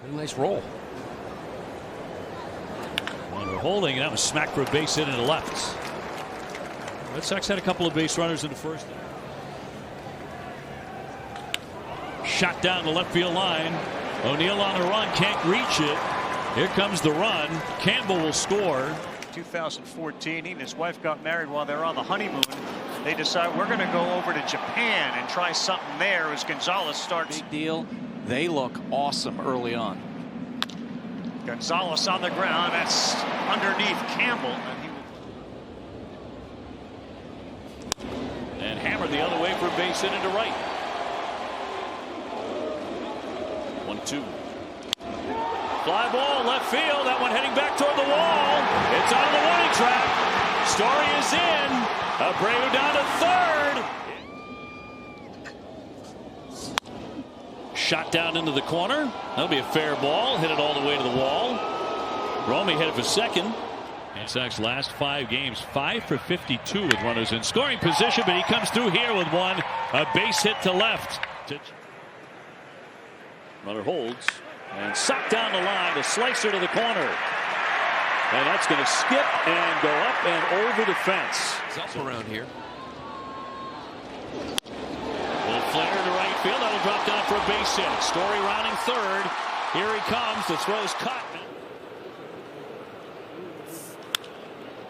A nice roll. And we're holding, and that was smacked for a base hit into left. Red Sox had a couple of base runners in the first. Shot down the left field line. O'Neill on a run, can't reach it. Here comes the run. Campbell will score. 2014, he and his wife got married while they were on the honeymoon. They decide we're going to go over to Japan and try something there as Gonzalez starts. Big deal. They look awesome early on. Gonzalez on the ground. That's underneath Campbell. And hammered the other way for a base hit into right. 1-2. Fly ball left field. That one heading back toward the wall. It's on the warning track. Story is in. Abreu down to third. Shot down into the corner. That'll be a fair ball. Hit it all the way to the wall. Romy headed for second. Red Sox last 5 games, 5 for 52 with runners in scoring position, but he comes through here with one. A base hit to left. Runner holds and sucked down the line. A slicer to the corner. And that's going to skip and go up and over the fence. It's up around here. Little flare to right field. That'll drop down for a base hit. Story rounding third. Here he comes. The throw's cut.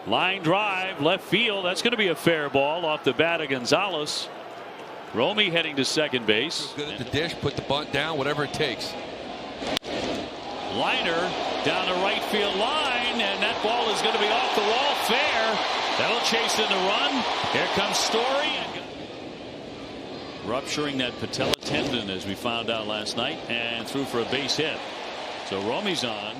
Line drive, left field. That's going to be a fair ball off the bat of Gonzalez. Romy heading to second base. Good at the dish, put the bunt down, whatever it takes. Liner down the right field line, and that ball is going to be off the wall. Fair. That'll chase in the run. Here comes Story. Rupturing that patella tendon, as we found out last night, and threw for a base hit. So Romy's on.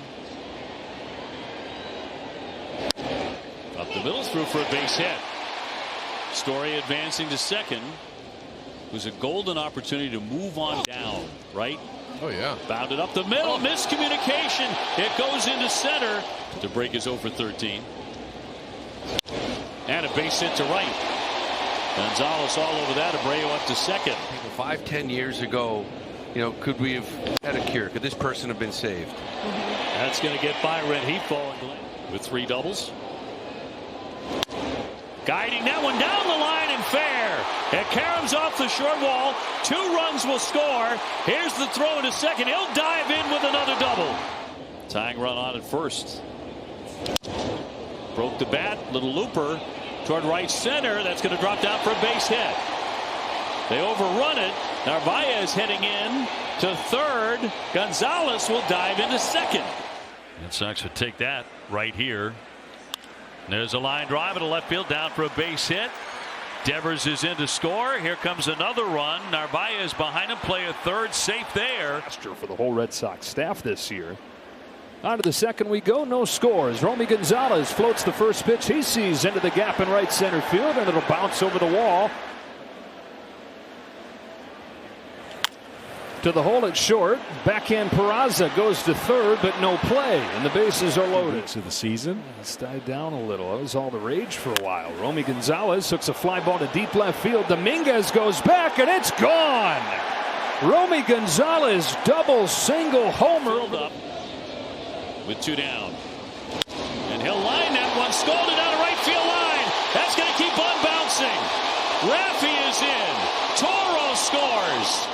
Up the middle, threw for a base hit. Story advancing to second. It was a golden opportunity to move on down, right? Oh, yeah. Bounded up the middle. Miscommunication. It goes into center to break his 0 for 13. And a base hit to right. Gonzalez all over that. Abreu up to second. 5-10 years ago, you know, could we have had a cure? Could this person have been saved? That's going to get by Red Heathfall with 3 doubles. Guiding that one down the line and fair. And Karam's off the short wall. 2 runs will score. Here's the throw into second. He'll dive in with another double. Tying run on at first. Broke the bat. Little looper toward right center. That's going to drop down for a base hit. They overrun it. Narvaez heading in to third. Gonzalez will dive into second. Red Sox would take that right here. There's a line drive to left field, down for a base hit. Devers is in to score. Here comes another run. Narvaez behind him, play a third, safe there. For the whole Red Sox staff this year. On to the second we go, no scores. Romy Gonzalez floats the first pitch he sees into the gap in right center field, and it'll bounce over the wall. To the hole at short. Backhand Peraza goes to third, but no play, and the bases are loaded. To the season, it's died down a little. That was all the rage for a while. Romy Gonzalez hooks a fly ball to deep left field. Dominguez goes back, and it's gone. Romy Gonzalez double single homer. Filled up with 2 down, and he'll line that one, scolded down the right field line. That's going to keep on bouncing. Raffy is in. Toro scores.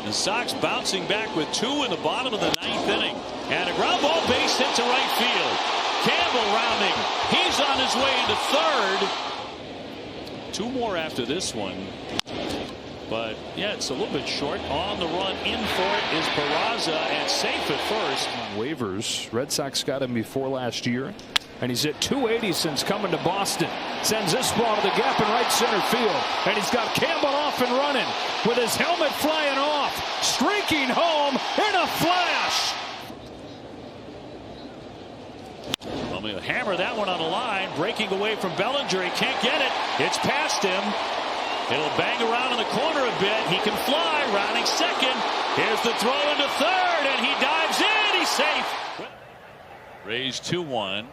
The Sox bouncing back with 2 in the bottom of the 9th inning. And a ground ball base hit to right field. Campbell rounding. He's on his way into third. 2 more after this one. But yeah, it's a little bit short. On the run in for it is Peraza, and safe at first. Waivers. Red Sox got him before last year. And he's at 280 since coming to Boston. Sends this ball to the gap in right center field. And he's got Campbell off and running with his helmet flying off. Streaking home in a flash. Well, we'll hammer that one on the line. Breaking away from Bellinger. He can't get it. It's past him. It'll bang around in the corner a bit. He can fly. Rounding second. Here's the throw into third. And he dives in. He's safe. Rays 2-1.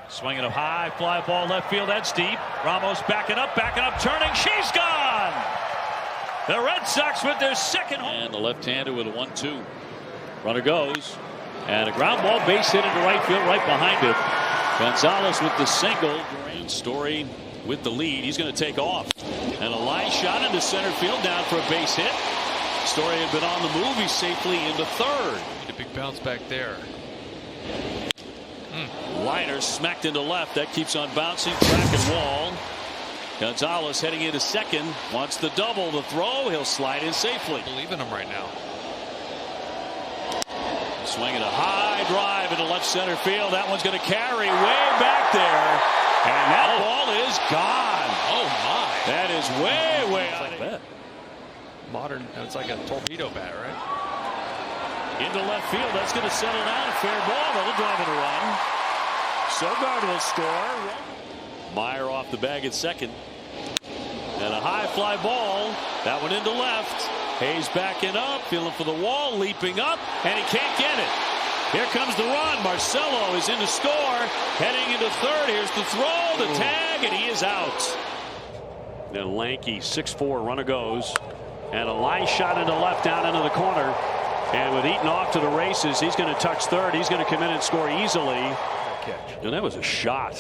Swinging up high, fly ball left field, that's deep. Ramos backing up, turning. She's gone! The Red Sox with their second home. And the left-hander with a 1-2. Runner goes. And a ground ball, base hit into right field, right behind him. Gonzalez with the single. Durant Story with the lead. He's going to take off. And a line shot into center field, down for a base hit. Story had been on the move. He's safely into third. A big bounce back there. Liner smacked into left. That keeps on bouncing. Track and wall. Gonzalez heading into second. Wants the double. The throw. He'll slide in safely. Believe in him right now. Swinging a high drive into left center field. That one's going to carry way back there. And that ball is gone. Oh, my. That is way out of that. Modern, it's like a torpedo bat, right? Into left field. That's going to settle down. A fair ball. That'll drive in a run. Sogard will score. Meyer off the bag at second. And a high fly ball. That one into left. Hayes backing up, feeling for the wall, leaping up, and he can't get it. Here comes the run. Marcelo is in to score, heading into third. Here's the throw, the tag, and he is out. The lanky 6'4" runner goes, and a line shot into left down into the corner. And with Eaton off to the races, he's going to touch third. He's going to come in and score easily. And that was a shot.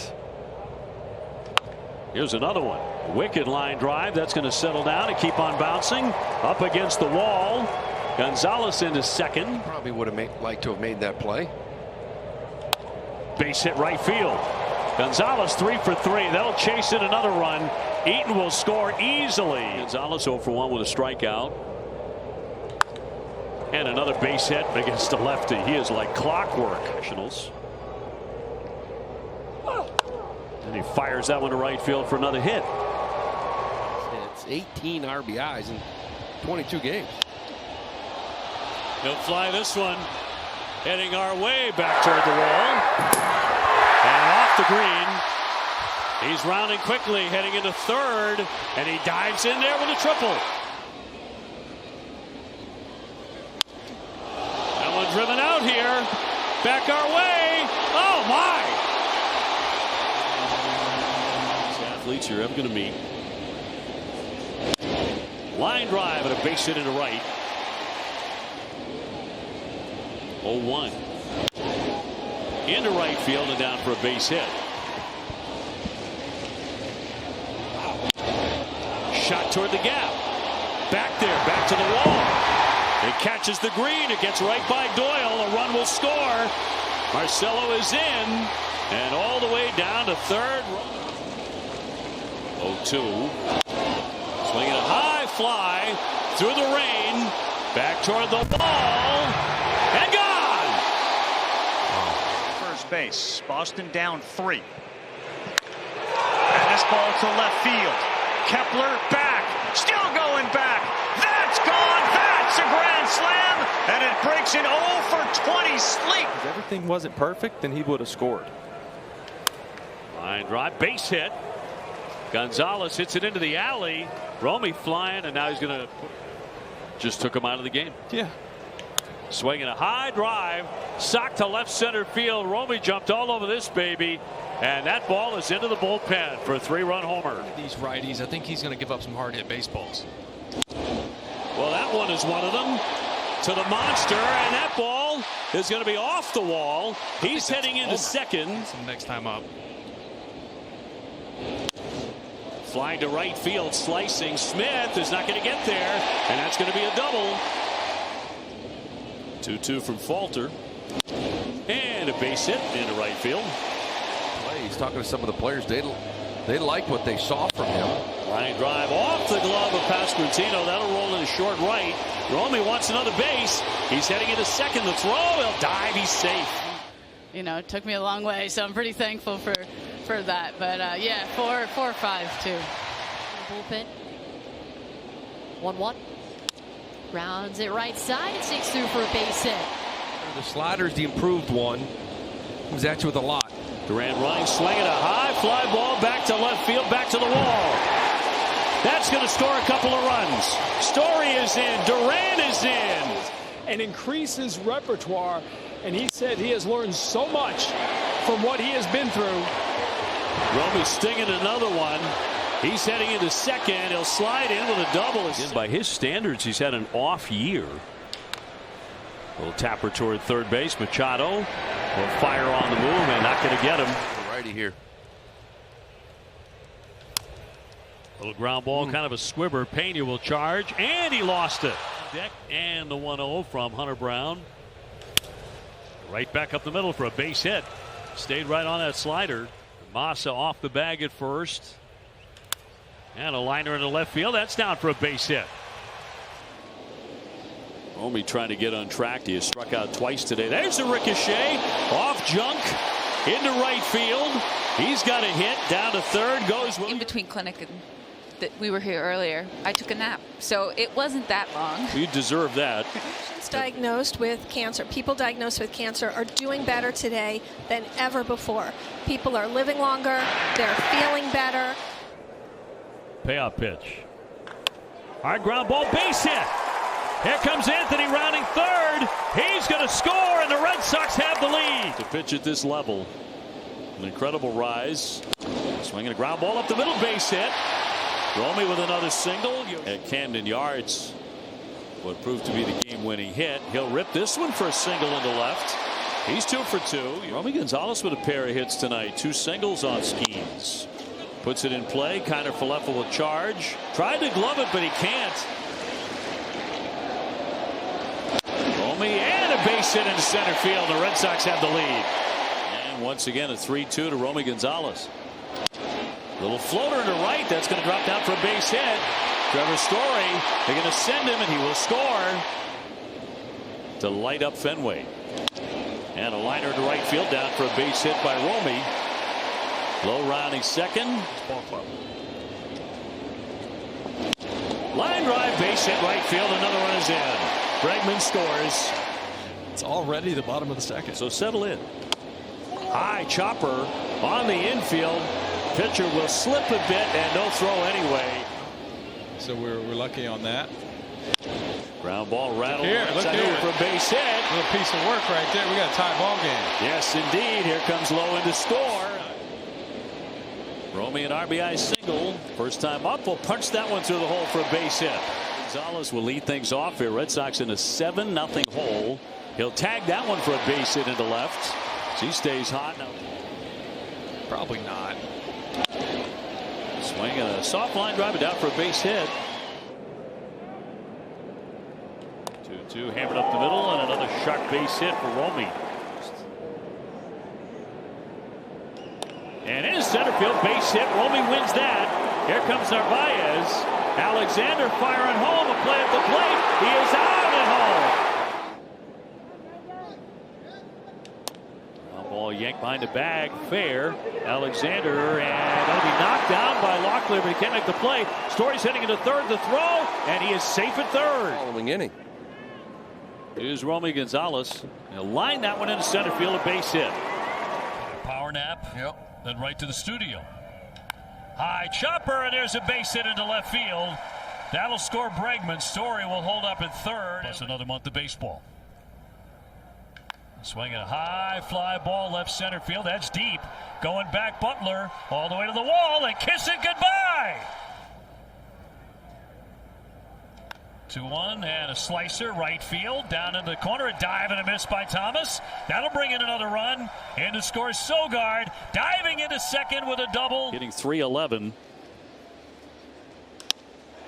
Here's another one. Wicked line drive. That's going to settle down and keep on bouncing. Up against the wall. Gonzalez into second. Probably would have liked to have made that play. Base hit right field. Gonzalez 3 for 3. That'll chase in another run. Eaton will score easily. Gonzalez 0 for 1 with a strikeout. And another base hit against the lefty. He is like clockwork. Nationals. And he fires that one to right field for another hit. It's 18 RBIs in 22 games. He'll fly this one. Heading our way back toward the wall. And off the green. He's rounding quickly, heading into third. And he dives in there with a triple. That one driven out here. Back our way. Oh, my. Athletes you're ever going to meet. Line drive and a base hit into right. 0-1. Into right field and down for a base hit. Shot toward the gap. Back there, back to the wall. It catches the green. It gets right by Doyle. A run will score. Marcelo is in. And all the way down to third. 0-2. Swinging a high fly through the rain. Back toward the wall. And gone! First base. Boston down 3. And this ball to left field. Kepler back. Still going back. That's gone. That's a grand slam. And it breaks an 0 for 20 sleep. If everything wasn't perfect, then he would have scored. Line drive. Base hit. Gonzalez hits it into the alley. Romy flying, and now he's going to just took him out of the game. Yeah. Swinging a high drive, socked to left center field. Romy jumped all over this baby, and that ball is into the bullpen for a 3-run homer. These righties, I think he's going to give up some hard hit baseballs. Well, that one is one of them. To the monster, and that ball is going to be off the wall. He's heading into second. Next time up. Flying to right field, slicing. Smith is not going to get there, and that's going to be a double. 2-2 from Falter. And a base hit into right field. He's talking to some of the players. They liked what they saw from him. Line drive off the glove of Pasquantino. That'll roll into short right. Romy wants another base. He's heading into second. The throw, he'll dive. He's safe. You know, it took me a long way, so I'm pretty thankful for that. But yeah, 4-5 too. Bullpen. 1-1. Rounds it right side. It sneaks through for a base hit. The slider's the improved one. Comes at you with a lot. Durant running, swinging a high fly ball back to left field, back to the wall. That's going to score a couple of runs. Story is in. Durant is in. And increase his repertoire. And he said he has learned so much from what he has been through. Romy stinging another one. He's heading into second. He'll slide in with a double. By his standards, he's had an off year. Little tapper toward third base. Machado will fire on the move and not going to get him. Righty here. Little ground ball, kind of a squibber. Pena will charge, and he lost it. Deck and the 1-0 from Hunter Brown. Right back up the middle for a base hit. Stayed right on that slider. Massa off the bag at first. And a liner into left field. That's down for a base hit. Romy trying to get on track. He has struck out twice today. There's a ricochet off junk into right field. He's got a hit down to third. Goes in between clinic and that we were here earlier. I took a nap, so it wasn't that long. You deserve that. Diagnosed with cancer. People diagnosed with cancer are doing better today than ever before. People are living longer. They're feeling better. Payoff pitch. Hard ground ball, base hit. Here comes Anthony rounding third. He's going to score, and the Red Sox have the lead. To pitch at this level, an incredible rise. Swinging a ground ball up the middle, base hit. Romy with another single at Camden Yards. What proved to be the game-winning hit. He'll rip this one for a single into left. He's 2 for 2. Romy Gonzalez with a pair of hits tonight. 2 singles on Skeens. Puts it in play. Kiner Falefa will charge. Tried to glove it, but he can't. Romy and a base hit into center field. The Red Sox have the lead. And once again, a 3-2 to Romy Gonzalez. Little floater to right. That's going to drop down for a base hit. Trevor Story, they're going to send him, and he will score to light up Fenway. And a liner to right field down for a base hit by Romy. Low rounding second. Ball club. Line drive, base hit right field. Another run is in. Bregman scores. It's already the bottom of the second. So settle in. High chopper on the infield. Pitcher will slip a bit and no throw anyway. So we're lucky on that. Ground ball rattled. Look here. For a base hit. A little piece of work right there. We got a tie ball game. Yes, indeed. Here comes Lowe in to score. Romy an RBI single. First time up. Will punch that one through the hole for a base hit. Gonzalez will lead things off here. Red Sox in a 7-0 hole. He'll tag that one for a base hit into left. So he stays hot now. Probably not. Swinging a soft line drive down for a base hit. 2-2 hammered up the middle, and another sharp base hit for Romy. And in center field, base hit. Romy wins that. Here comes Narvaez. Alexander firing home. A play at the plate. He is out at home. Ball yanked behind the bag. Fair. Alexander, and that'll be knocked down by Locklear, but he can't make the play. Story's heading into third. The throw, and he is safe at third. Following inning. Here's Romy Gonzalez. He'll line that one into center field, a base hit. Power nap. Yep. Then right to the studio. High chopper, and there's a base hit into left field. That'll score Bregman. Story will hold up at third. That's another month of baseball. Swinging a high fly ball left center field. That's deep. Going back, Butler all the way to the wall and kiss it goodbye. 2-1 and a slicer right field down in the corner. A dive and a miss by Thomas. That'll bring in another run. And to score Sogard diving into second with a double. Hitting .311.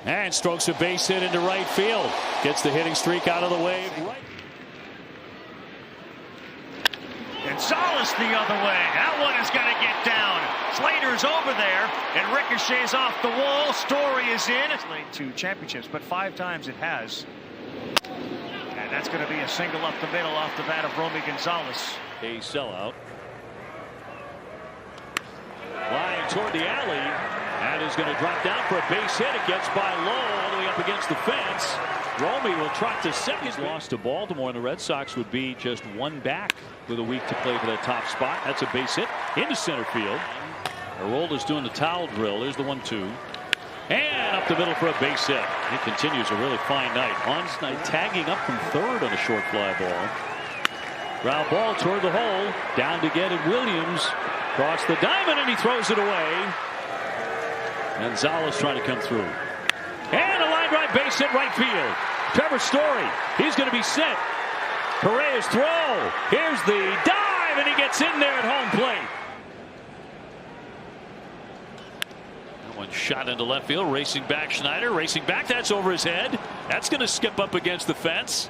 And strokes a base hit into right field. Gets the hitting streak out of the way. Right. Gonzalez the other way. That one is going to get down. Slater's over there, and ricochets off the wall. Story is in. It's led to championships, but 5 times it has. And that's going to be a single up the middle off the bat of Romy Gonzalez. A sellout. Flying toward the alley. And is going to drop down for a base hit. It gets by Lowe all the way up against the fence. Romy will trot to second. He's lost to Baltimore, and the Red Sox would be just 1 back with a week to play for that top spot. That's a base hit into center field. Arolda's doing the towel drill. There's the 1-2. And up the middle for a base hit. It continues a really fine night. Hans Knight tagging up from third on a short fly ball. Ground ball toward the hole. Down to get it. Williams across the diamond, and he throws it away. Gonzalez trying to come through. And a line drive base hit right field. Trevor Story, he's going to be set. Correa's throw. Here's the dive, and he gets in there at home plate. That one shot into left field. Racing back, Schneider. Racing back. That's over his head. That's going to skip up against the fence.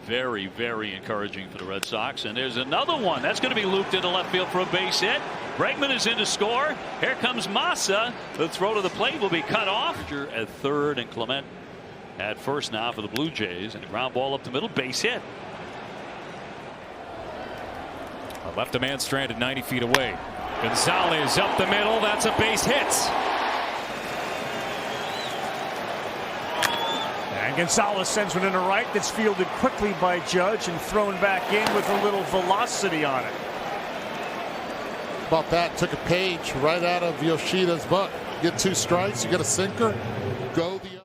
Very, very encouraging for the Red Sox. And there's another one. That's going to be looped into left field for a base hit. Bregman is in to score. Here comes Massa. The throw to the plate will be cut off. At third and Clement at first now for the Blue Jays. And a ground ball up the middle. Base hit. Left a man stranded 90 feet away. Gonzalez up the middle. That's a base hit. And Gonzalez sends one in the right that's fielded quickly by Judge and thrown back in with a little velocity on it. About that, took a page right out of Yoshida's book. Get 2 strikes, you get a sinker,